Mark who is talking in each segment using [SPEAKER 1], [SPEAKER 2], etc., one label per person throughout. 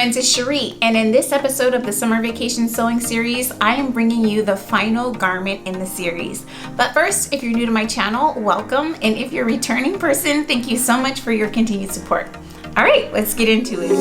[SPEAKER 1] friends, it's Shereé, and in this episode of the Summer Vacation Sewing Series, I am bringing you the final garment in the series. But first, if you're new to my channel, welcome, and if you're a returning person, thank you so much for your continued support. All right, let's get into it.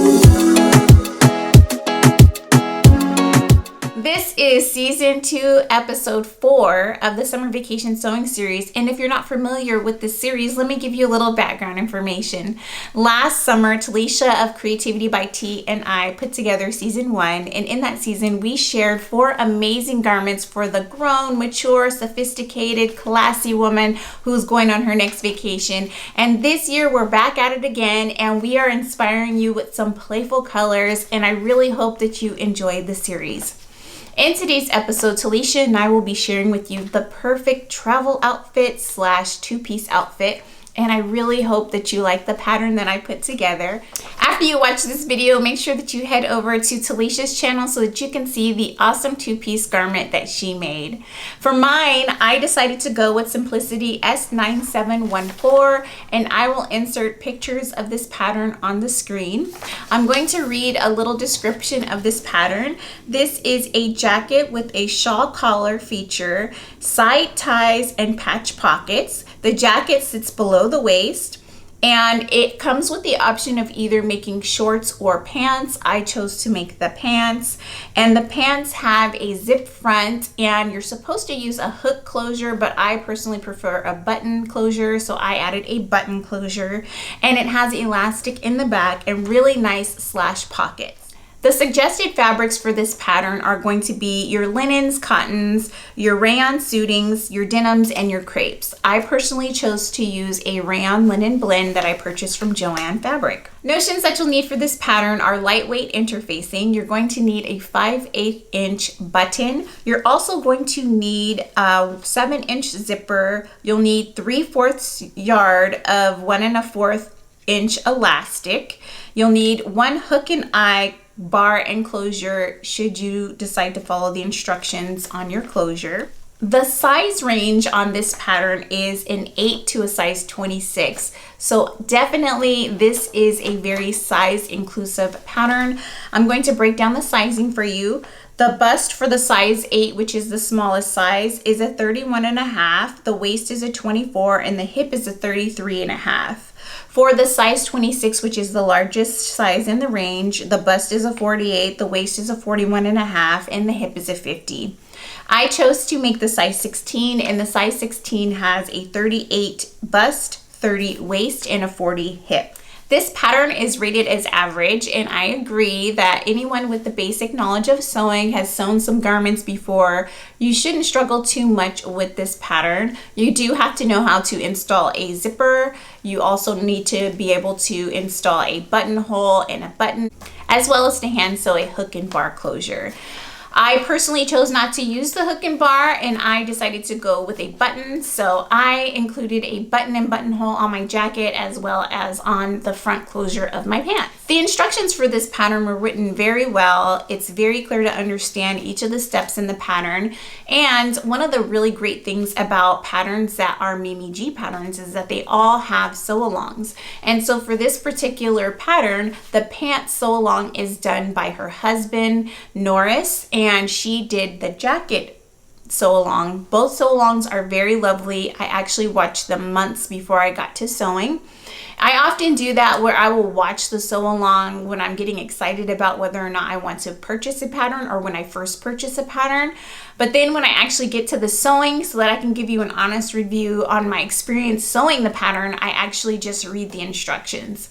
[SPEAKER 1] This is season 2, episode 4 of the Summer Vacation Sewing Series. And if you're not familiar with this series, let me give you a little background information. Last summer, Talisha of Creativity by T and I put together season 1. And in that season, we shared 4 amazing garments for the grown, mature, sophisticated, classy woman who's going on her next vacation. And this year, we're back at it again, and we are inspiring you with some playful colors. And I really hope that you enjoy the series. In today's episode, Talisha and I will be sharing with you the perfect travel outfit / two-piece outfit, and I really hope that you like the pattern that I put together. After you watch this video, make sure that you head over to Talisha's channel so that you can see the awesome two-piece garment that she made. For mine, I decided to go with Simplicity S9714, and I will insert pictures of this pattern on the screen. I'm going to read a little description of this pattern. This is a jacket with a shawl collar feature, side ties, and patch pockets. The jacket sits below the waist, and it comes with the option of either making shorts or pants. I chose to make the pants, and the pants have a zip front, and you're supposed to use a hook closure, but I personally prefer a button closure, so I added a button closure, and it has elastic in the back and really nice slash pockets. The suggested fabrics for this pattern are going to be your linens, cottons, your rayon suitings, your denims, and your crepes. I personally chose to use a rayon linen blend that I purchased from Joann fabric. Notions that you'll need for this pattern are lightweight interfacing. You're going to need a 5/8 inch button. You're also going to need a 7-inch zipper. You'll need 3/4 yard of 1 1/4 inch elastic. You'll need 1 hook and eye bar enclosure should you decide to follow the instructions on your closure. The size range on this pattern is an 8 to a size 26. So definitely this is a very size inclusive pattern. I'm going to break down the sizing for you. The bust for the size 8, which is the smallest size, is a 31.5. The waist is a 24, and the hip is a 33.5. For the size 26, which is the largest size in the range, the bust is a 48, the waist is a 41.5, and the hip is a 50. I chose to make the size 16, and the size 16 has a 38 bust, 30 waist, and a 40 hip. This pattern is rated as average, and I agree that anyone with the basic knowledge of sewing has sewn some garments before. You shouldn't struggle too much with this pattern. You do have to know how to install a zipper. You also need to be able to install a buttonhole and a button, as well as to hand sew a hook and bar closure. I personally chose not to use the hook and bar, and I decided to go with a button. So I included a button and buttonhole on my jacket as well as on the front closure of my pants. The instructions for this pattern were written very well. It's very clear to understand each of the steps in the pattern. And one of the really great things about patterns that are Mimi G patterns is that they all have sew-alongs. And so for this particular pattern, the pant sew-along is done by her husband, Norris, and she did the jacket sew-along. Both sew-alongs are very lovely. I actually watched them months before I got to sewing. I often do that where I will watch the sew-along when I'm getting excited about whether or not I want to purchase a pattern or when I first purchase a pattern. But then when I actually get to the sewing, so that I can give you an honest review on my experience sewing the pattern, I actually just read the instructions.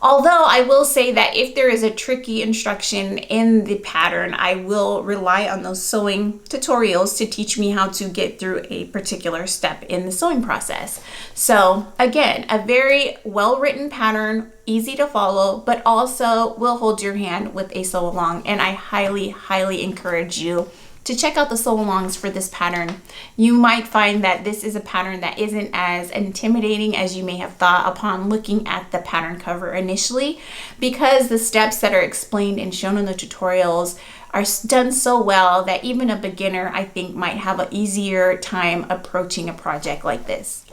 [SPEAKER 1] Although I will say that if there is a tricky instruction in the pattern, I will rely on those sewing tutorials to teach me how to get through a particular step in the sewing process. So again, a very well-written pattern, easy to follow, but also will hold your hand with a sew-along, and I highly, highly encourage you to check out the sew-alongs for this pattern. You might find that this is a pattern that isn't as intimidating as you may have thought upon looking at the pattern cover initially, because the steps that are explained and shown in the tutorials are done so well that even a beginner, I think, might have an easier time approaching a project like this.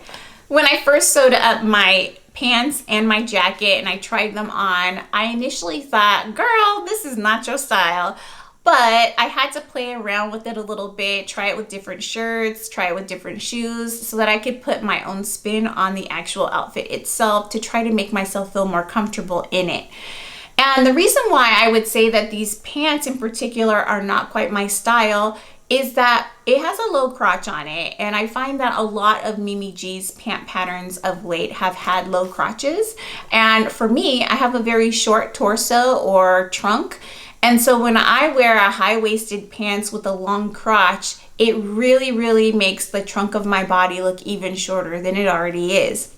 [SPEAKER 1] When I first sewed up my pants and my jacket and I tried them on, I initially thought, girl, this is not your style. But I had to play around with it a little bit, try it with different shirts, try it with different shoes so that I could put my own spin on the actual outfit itself to try to make myself feel more comfortable in it. And the reason why I would say that these pants in particular are not quite my style is that it has a low crotch on it. And I find that a lot of Mimi G's pant patterns of late have had low crotches. And for me, I have a very short torso or trunk. And so when I wear a high-waisted pants with a long crotch, it really makes the trunk of my body look even shorter than it already is.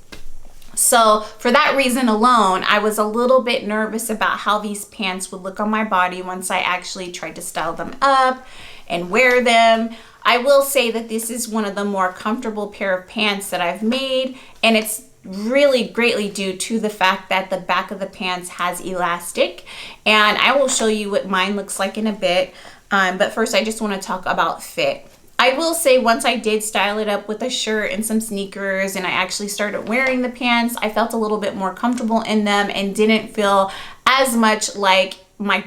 [SPEAKER 1] So for that reason alone, I was a little bit nervous about how these pants would look on my body once I actually tried to style them up and wear them. I will say that this is one of the more comfortable pair of pants that I've made, and it's really greatly due to the fact that the back of the pants has elastic, and I will show you what mine looks like in a bit, but first I just want to talk about fit. I will say once I did style it up with a shirt and some sneakers and I actually started wearing the pants, I felt a little bit more comfortable in them and didn't feel as much like my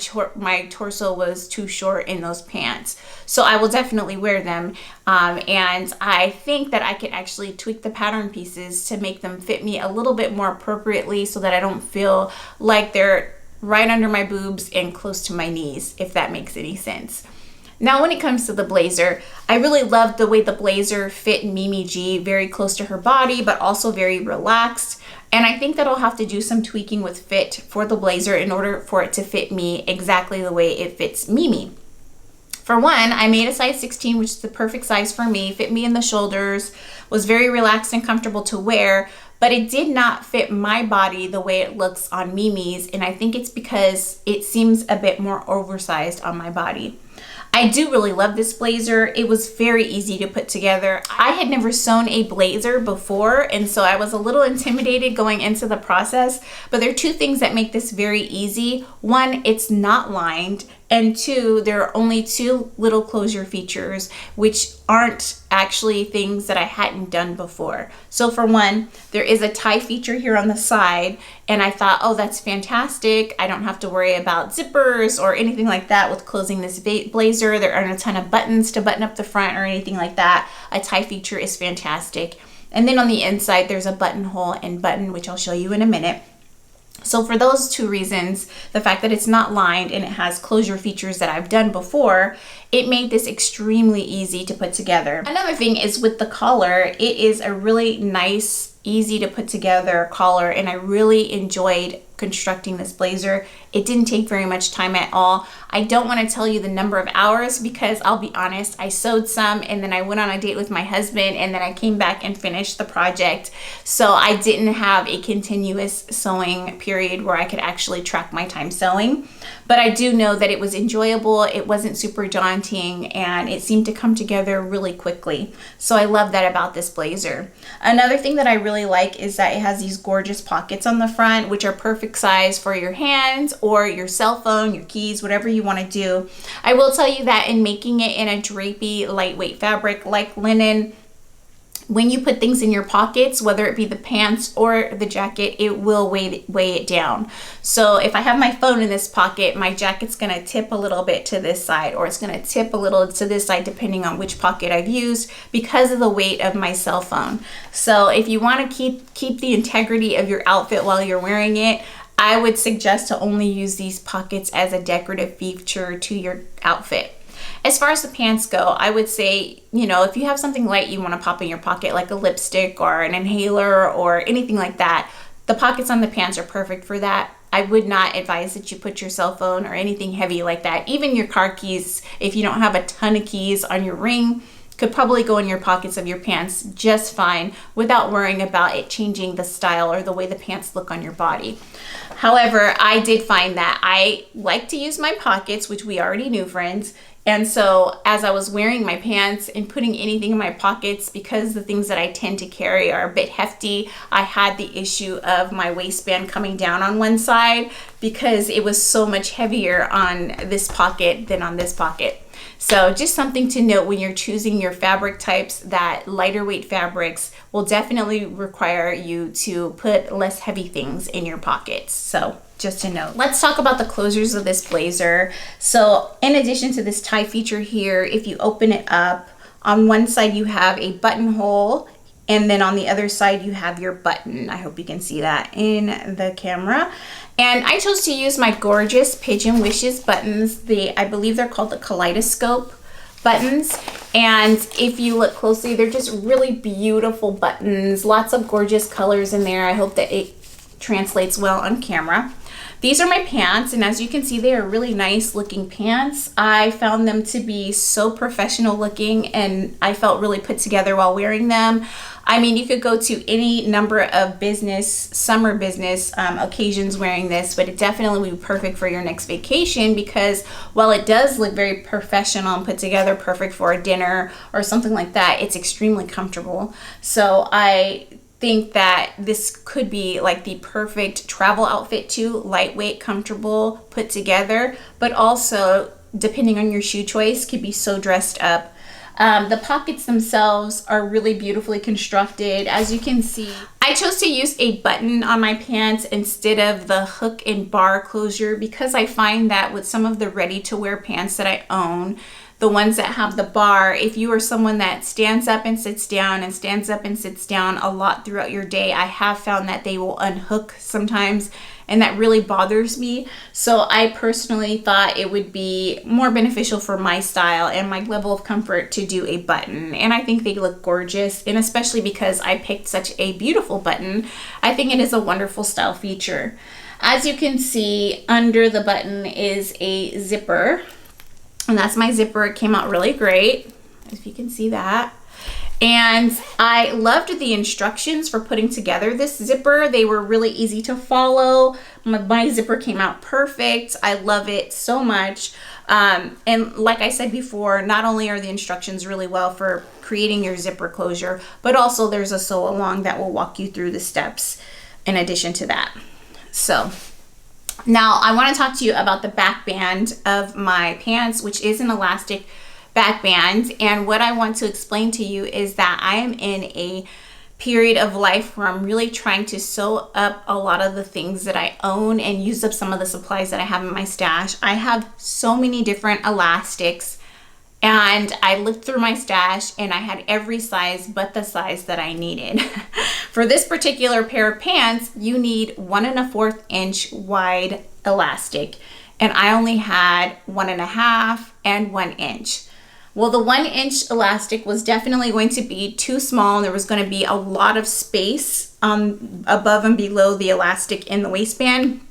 [SPEAKER 1] torso was too short in those pants. So I will definitely wear them, and I think that I could actually tweak the pattern pieces to make them fit me a little bit more appropriately so that I don't feel like they're right under my boobs and close to my knees, if that makes any sense. Now when it comes to the blazer, I really loved the way the blazer fit Mimi G, very close to her body but also very relaxed. And I think that I'll have to do some tweaking with fit for the blazer in order for it to fit me exactly the way it fits Mimi. For one, I made a size 16, which is the perfect size for me, fit me in the shoulders, was very relaxed and comfortable to wear, but it did not fit my body the way it looks on Mimi's, and I think it's because it seems a bit more oversized on my body. I do really love this blazer. It was very easy to put together. I had never sewn a blazer before, and so I was a little intimidated going into the process, but there are two things that make this very easy. One, it's not lined, and two, there are only two little closure features, which aren't actually things that I hadn't done before. So for one, there is a tie feature here on the side, and I thought, oh, that's fantastic. I don't have to worry about zippers or anything like that with closing this blazer. There aren't a ton of buttons to button up the front or anything like that. A tie feature is fantastic. And then on the inside, there's a buttonhole and button, which I'll show you in a minute. So for those two reasons, the fact that it's not lined and it has closure features that I've done before, it made this extremely easy to put together. Another thing is with the collar, it is a really nice, easy to put together collar, and I really enjoyed constructing this blazer. It didn't take very much time at all. I don't want to tell you the number of hours because I'll be honest, I sewed some and then I went on a date with my husband and then I came back and finished the project. So I didn't have a continuous sewing period where I could actually track my time sewing. But I do know that it was enjoyable, it wasn't super daunting, and it seemed to come together really quickly. So I love that about this blazer. Another thing that I really like is that it has these gorgeous pockets on the front, which are perfect size for your hands or your cell phone, your keys, whatever you want to do. I will tell you that in making it in a drapey, lightweight fabric like linen, when you put things in your pockets, whether it be the pants or the jacket, it will weigh it down. So if I have my phone in this pocket, my jacket's gonna tip a little bit to this side, or it's gonna tip a little to this side depending on which pocket I've used because of the weight of my cell phone. So if you wanna keep the integrity of your outfit while you're wearing it, I would suggest to only use these pockets as a decorative feature to your outfit. As far as the pants go, I would say, if you have something light you want to pop in your pocket, like a lipstick or an inhaler or anything like that, the pockets on the pants are perfect for that. I would not advise that you put your cell phone or anything heavy like that. Even your car keys, if you don't have a ton of keys on your ring, could probably go in your pockets of your pants just fine without worrying about it changing the style or the way the pants look on your body. However, I did find that I like to use my pockets, which we already knew, friends. And so as I was wearing my pants and putting anything in my pockets, because the things that I tend to carry are a bit hefty, I had the issue of my waistband coming down on one side because it was so much heavier on this pocket than on this pocket. So just something to note when you're choosing your fabric types, that lighter weight fabrics will definitely require you to put less heavy things in your pockets. So just a note. Let's talk about the closures of this blazer. So in addition to this tie feature here, if you open it up, on one side you have a buttonhole, and then on the other side you have your button. I hope you can see that in the camera. And I chose to use my gorgeous Pigeon Wishes buttons. I believe they're called the Kaleidoscope buttons. And if you look closely, they're just really beautiful buttons. Lots of gorgeous colors in there. I hope that it translates well on camera. These are my pants, and as you can see, they are really nice looking pants. I found them to be so professional looking, and I felt really put together while wearing them. I mean, you could go to any number of summer business occasions wearing this, but it definitely would be perfect for your next vacation, because while it does look very professional and put together, perfect for a dinner or something like that, it's extremely comfortable. So I think that this could be like the perfect travel outfit too. Lightweight, comfortable, put together, but also, depending on your shoe choice, could be so dressed up. The pockets themselves are really beautifully constructed. As you can see, I chose to use a button on my pants instead of the hook and bar closure, because I find that with some of the ready-to-wear pants that I own, the ones that have the bar, if you are someone that stands up and sits down and stands up and sits down a lot throughout your day, I have found that they will unhook sometimes, and that really bothers me. So I personally thought it would be more beneficial for my style and my level of comfort to do a button. And I think they look gorgeous, and especially because I picked such a beautiful button, I think it is a wonderful style feature. As you can see, under the button is a zipper. And that's my zipper. It came out really great, if you can see that. And I loved the instructions for putting together this zipper. They were really easy to follow. My zipper came out perfect. I love it so much. And like I said before, not only are the instructions really well for creating your zipper closure, but also there's a sew along that will walk you through the steps in addition to that. So now I want to talk to you about the back band of my pants, which is an elastic back band. And what I want to explain to you is that I am in a period of life where I'm really trying to sew up a lot of the things that I own and use up some of the supplies that I have in my stash. I have so many different elastics, and I looked through my stash and I had every size but the size that I needed. For this particular pair of pants, you need 1 1/4 inch wide elastic, and I only had 1 1/2 and 1 inch. Well, the 1 inch elastic was definitely going to be too small, and there was going to be a lot of space above and below the elastic in the waistband,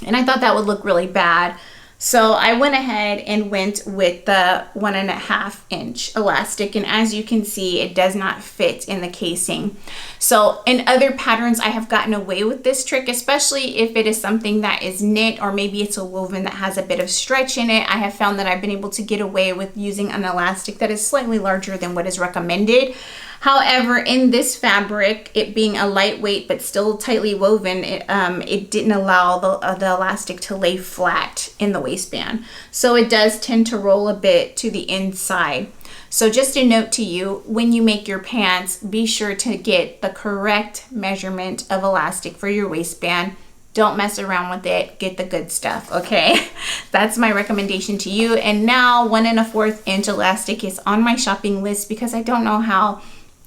[SPEAKER 1] and I thought that would look really bad. So I went ahead and went with the 1 1/2 inch elastic, and as you can see, it does not fit in the casing. So in other patterns, I have gotten away with this trick, especially if it is something that is knit, or maybe it's a woven that has a bit of stretch in it. I have found that I've been able to get away with using an elastic that is slightly larger than what is recommended. However, in this fabric, it being a lightweight but still tightly woven, it didn't allow the elastic to lay flat in the waistband. So it does tend to roll a bit to the inside. So just a note to you, when you make your pants, be sure to get the correct measurement of elastic for your waistband. Don't mess around with it. Get the good stuff, okay? That's my recommendation to you. And now 1 1/4 inch elastic is on my shopping list, because I don't know how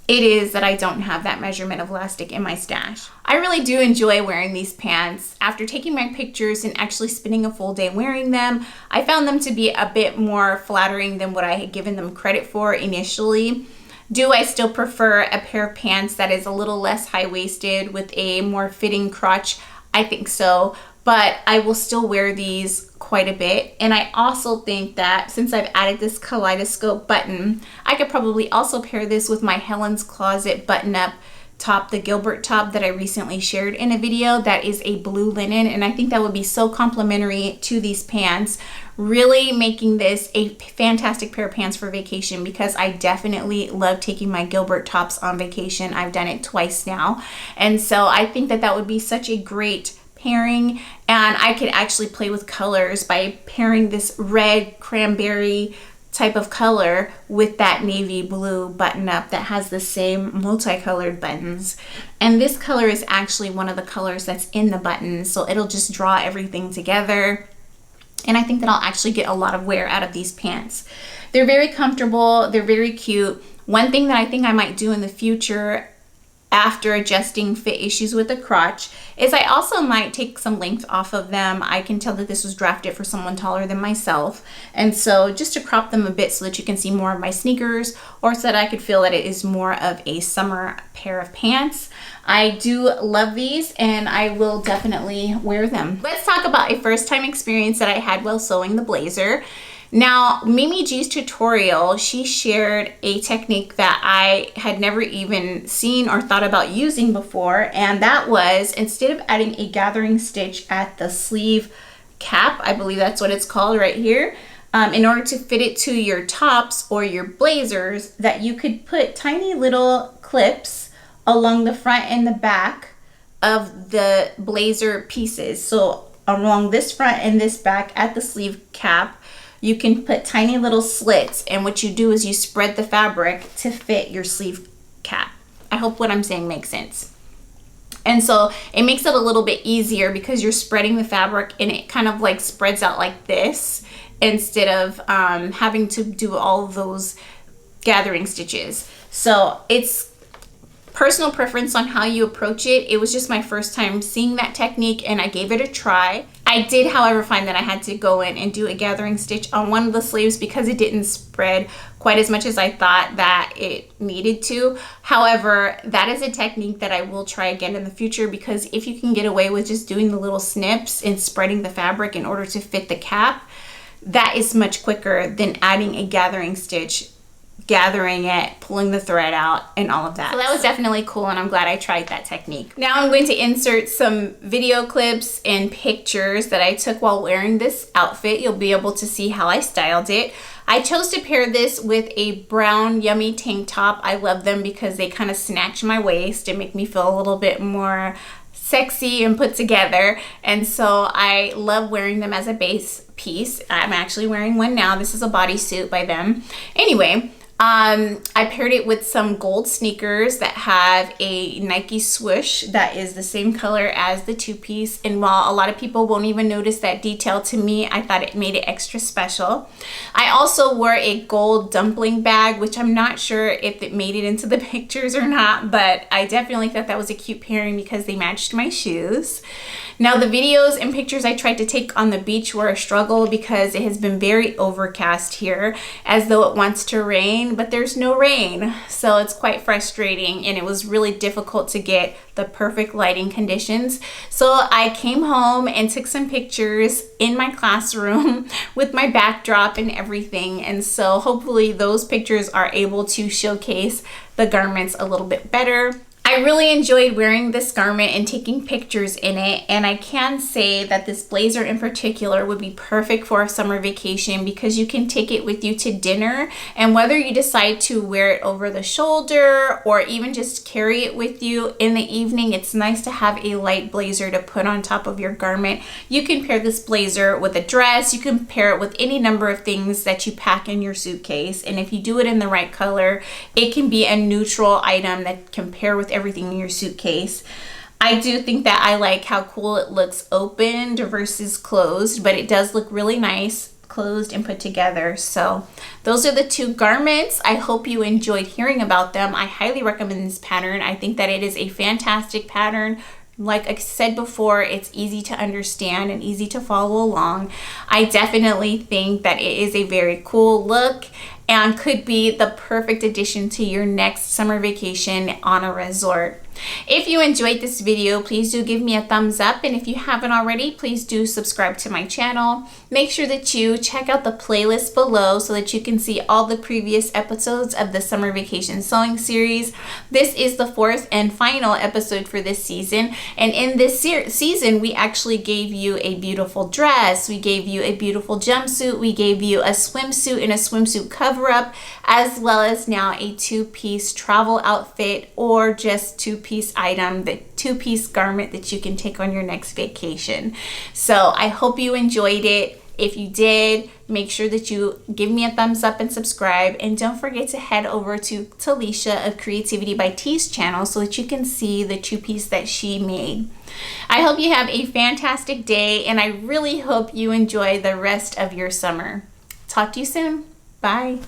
[SPEAKER 1] it is that I don't have that measurement of elastic in my stash. I really do enjoy wearing these pants. After taking my pictures and actually spending a full day wearing them, I found them to be a bit more flattering than what I had given them credit for initially. Do I still prefer a pair of pants that is a little less high-waisted with a more fitting crotch? I think so, but I will still wear these quite a bit. And I also think that since I've added this kaleidoscope button, I could probably also pair this with my Helen's Closet button-up top, the Gilbert top that I recently shared in a video. That is a blue linen, and I think that would be so complimentary to these pants, really making this a fantastic pair of pants for vacation, because I definitely love taking my Gilbert tops on vacation. I've done it twice now, and so I think that that would be such a great pairing. And I could actually play with colors by pairing this red cranberry type of color with that navy blue button up that has the same multicolored buttons. And this color is actually one of the colors that's in the buttons, so it'll just draw everything together. And I think that I'll actually get a lot of wear out of these pants. They're very comfortable, they're very cute. One thing that I think I might do in the future after adjusting fit issues with the crotch is I also might take some length off of them. I can tell that this was drafted for someone taller than myself, and so just to crop them a bit so that you can see more of my sneakers, or so that I could feel that it is more of a summer pair of pants. I do love these and I will definitely wear them. Let's talk about a first time experience that I had while sewing the blazer. Now, Mimi G's tutorial, she shared a technique that I had never even seen or thought about using before, and that was, instead of adding a gathering stitch at the sleeve cap, I believe that's what it's called right here, in order to fit it to your tops or your blazers, that you could put tiny little clips along the front and the back of the blazer pieces. So along this front and this back at the sleeve cap, you can put tiny little slits, and what you do is you spread the fabric to fit your sleeve cap. I hope what I'm saying makes sense. And so it makes it a little bit easier because you're spreading the fabric and it kind of like spreads out like this, instead of having to do all of those gathering stitches. So it's personal preference on how you approach it. It was just my first time seeing that technique and I gave it a try. I did, however, find that I had to go in and do a gathering stitch on one of the sleeves because it didn't spread quite as much as I thought that it needed to. However, that is a technique that I will try again in the future, because if you can get away with just doing the little snips and spreading the fabric in order to fit the cap, that is much quicker than adding a gathering stitch, gathering it, pulling the thread out, and all of that. So that was definitely cool, and I'm glad I tried that technique. Now I'm going to insert some video clips and pictures that I took while wearing this outfit. You'll be able to see how I styled it. I chose to pair this with a brown yummy tank top. I love them because they kind of snatch my waist and make me feel a little bit more sexy and put together, and so I love wearing them as a base piece. I'm actually wearing one now. This is a bodysuit by them. Anyway, I paired it with some gold sneakers that have a Nike swoosh that is the same color as the two-piece, and while a lot of people won't even notice that detail, to me, I thought it made it extra special. I also wore a gold dumpling bag, which I'm not sure if it made it into the pictures or not, but I definitely thought that was a cute pairing because they matched my shoes. Now, the videos and pictures I tried to take on the beach were a struggle because it has been very overcast here, as though it wants to rain, but there's no rain. So it's quite frustrating, and it was really difficult to get the perfect lighting conditions. So I came home and took some pictures in my classroom with my backdrop and everything. And so hopefully those pictures are able to showcase the garments a little bit better. I really enjoyed wearing this garment and taking pictures in it, and I can say that this blazer in particular would be perfect for a summer vacation because you can take it with you to dinner, and whether you decide to wear it over the shoulder or even just carry it with you in the evening, it's nice to have a light blazer to put on top of your garment. You can pair this blazer with a dress, you can pair it with any number of things that you pack in your suitcase, and if you do it in the right color, it can be a neutral item that can pair with everything in your suitcase. I do think that I like how cool it looks opened versus closed, but it does look really nice closed and put together. So those are the two garments. I hope you enjoyed hearing about them. I highly recommend this pattern. I think that it is a fantastic pattern. Like I said before, it's easy to understand and easy to follow along. I definitely think that it is a very cool look and could be the perfect addition to your next summer vacation on a resort. If you enjoyed this video, please do give me a thumbs up, and if you haven't already, please do subscribe to my channel. Make sure that you check out the playlist below so that you can see all the previous episodes of the Summer Vacation Sewing Series. This is the fourth and final episode for this season, and in this season, we actually gave you a beautiful dress, we gave you a beautiful jumpsuit, we gave you a swimsuit and a swimsuit cover-up, as well as now a two-piece travel outfit or just two-piece item, the two-piece garment that you can take on your next vacation. So I hope you enjoyed it. If you did, make sure that you give me a thumbs up and subscribe. And don't forget to head over to Talisha of Creativity by T's channel so that you can see the 2-piece that she made. I hope you have a fantastic day, and I really hope you enjoy the rest of your summer. Talk to you soon. Bye.